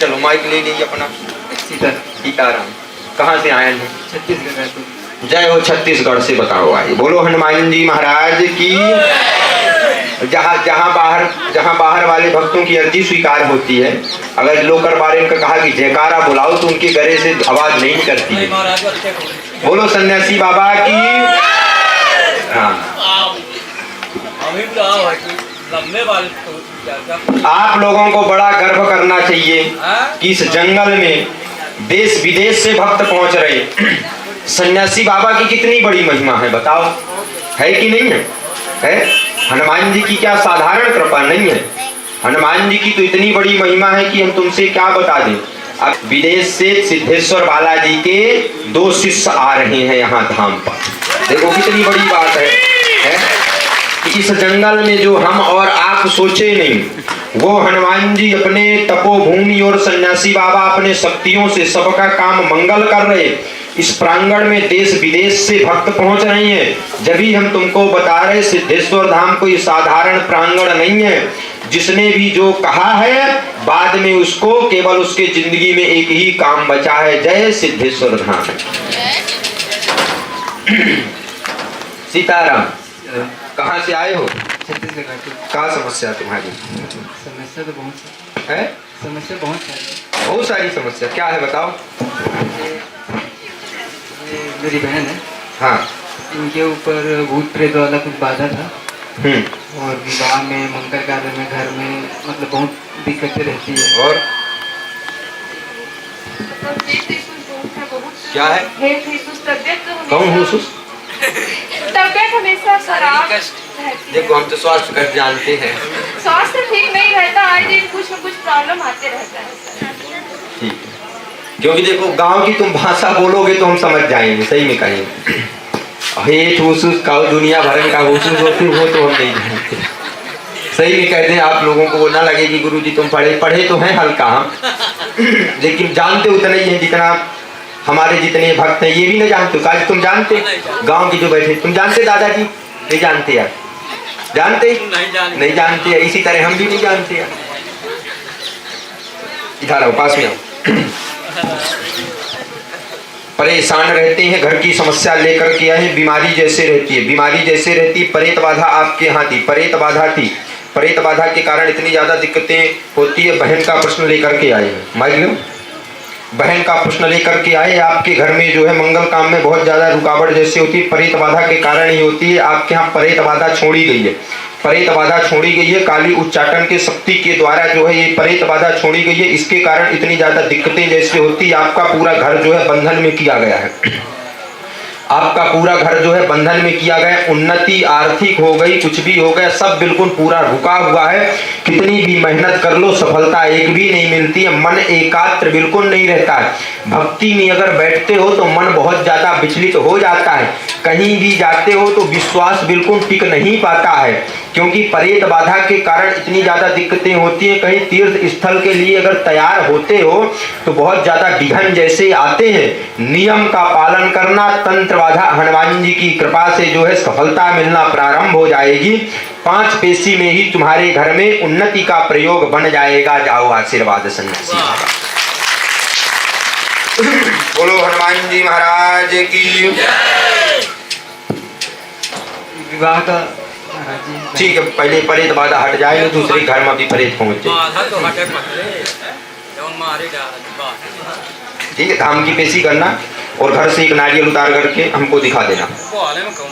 चलो माइक ले लीजिए अपना। सीताराम। कहाँ से आए हैं? छत्तीसगढ़। जय हो छत्तीसगढ़ से। बताओ आइए। बोलो हनुमान जी महाराज की। जहाँ बाहर वाले भक्तों की अर्जी स्वीकार होती है, अगर लोकर बारे का कहा कि जयकारा बुलाओ तो उनके गले से आवाज नहीं निकलती है। बोलो सन्यासी बाबा की। हाँ, आप लोगों को बड़ा गर्व करना चाहिए कि इस जंगल में देश विदेश से भक्त पहुंच रहे। सन्यासी बाबा की कितनी बड़ी महिमा है, बताओ, है कि नहीं है? हनुमान जी की क्या साधारण कृपा नहीं है? हनुमान जी की तो इतनी बड़ी महिमा है कि हम तुमसे क्या बता दें। अब विदेश से सिद्धेश्वर बालाजी के 2 शिष्य आ रहे हैं यहाँ धाम पर। देखो कितनी बड़ी बात है कि इस जंगल में जो हम और आप सोचे नहीं, वो हनुमान जी अपने तपोभूमि और सन्यासी बाबा अपने शक्तियों से सबका काम मंगल कर रहे। इस प्रांगण में देश विदेश से भक्त पहुंच रहे हैं। जब ही हम तुमको बता रहे सिद्धेश्वर धाम कोई साधारण प्रांगण नहीं है। जिसने भी जो कहा है बाद में उसको केवल उसके जिंदगी में एक ही काम बचा है, जय सिद्धेश्वर धाम। सीताराम। कहाँ से आए हो? छत्तीसगढ़। क्या समस्या तुम्हारी? समस्या तो बहुत है। समस्या बहुत बहुत सारी समस्या क्या है, बताओ। मेरी बहन है। हाँ। इनके ऊपर भूत प्रेत वाला कुछ बाधा था। और विवाह में, मंगल कार्य में, घर में मतलब बहुत दिक्कतें रहती है। और क्या है? कौन हूँ सुस्त? तबियत हमेशा खराब। देखो हम तो स्वास्थ्य कर जानते हैं। स्वास्थ्य ठीक नहीं रहता, आए दिन कुछ न कुछ प्रॉब्लम आते रहता है। ठीक है, क्योंकि देखो गांव की तुम भाषा बोलोगे तो हम समझ जाएंगे, सही में कहेंगे। दुनिया भर का हुसूस होती वो तो हम नहीं जानते। सही में कहते हैं आप लोगों को वो ना लगे कि गुरुजी तुम पढ़े तो हैं हल्का हम, लेकिन जानते उतना ही है जितना हमारे जितने भक्त हैं ये भी नहीं जानते। काज तुम जानते? गांव की जो बैठे तुम जानते? दादाजी नहीं जानते यार? जानते? नहीं जानते यार। इसी तरह हम भी नहीं जानते यार। इधर आओ, पास में आओ। परेशान रहते हैं, घर की समस्या लेकर के आए। बीमारी जैसे रहती है, बीमारी जैसे रहती। परेत बाधा आपके यहाँ थी, परेत बाधा थी। परेत बाधा के कारण इतनी ज्यादा दिक्कतें होती है। बहन का प्रश्न लेकर के आए हैं। माइक लो। बहन का प्रश्न लेकर के आए। आपके घर में जो है मंगल काम में बहुत ज्यादा रुकावट जैसे होती है, परेत बाधा के कारण ही होती है। आपके यहाँ परेत बाधा छोड़ी गई है, परेत बाधा छोड़ी गई है। काली उच्चाटन के शक्ति के द्वारा जो है ये परेत बाधा छोड़ी गई है। इसके कारण इतनी ज्यादा दिक्कतें जैसे होती है। आपका पूरा घर जो है बंधन में किया गया है। आपका पूरा घर जो है बंधन में किया गया। उन्नति आर्थिक हो गई, कुछ भी हो गया, सब बिल्कुल पूरा रुका हुआ है। कितनी भी मेहनत कर लो सफलता एक भी नहीं मिलती है। मन एकाग्र बिल्कुल नहीं रहता है। भक्ति में अगर बैठते हो तो मन बहुत ज्यादा विचलित हो जाता है। कहीं भी जाते हो तो विश्वास बिल्कुल टिक नहीं पाता है, क्योंकि परेत बाधा के कारण इतनी ज्यादा दिक्कतें होती है। कहीं तीर्थ स्थल के लिए अगर तैयार होते हो तो बहुत ज्यादा विघ्न जैसे आते हैं। नियम का पालन करना, तंत्र बाधा हनुमान जी की कृपा से जो है सफलता मिलना प्रारंभ हो जाएगी। 5 पेशी में ही तुम्हारे घर में उन्नति का प्रयोग बन जाएगा। जाओ आशीर्वाद सन्यासी। बोलो हनुमान जी महाराज की। विवाह का ठीक है, पहले परेत बाधा हट जाए, दूसरे घर में भी परेत पहुंच जाए। ठीक है, धाम की पेशी करना और घर से एक नारियल उतार करके हमको दिखा देना।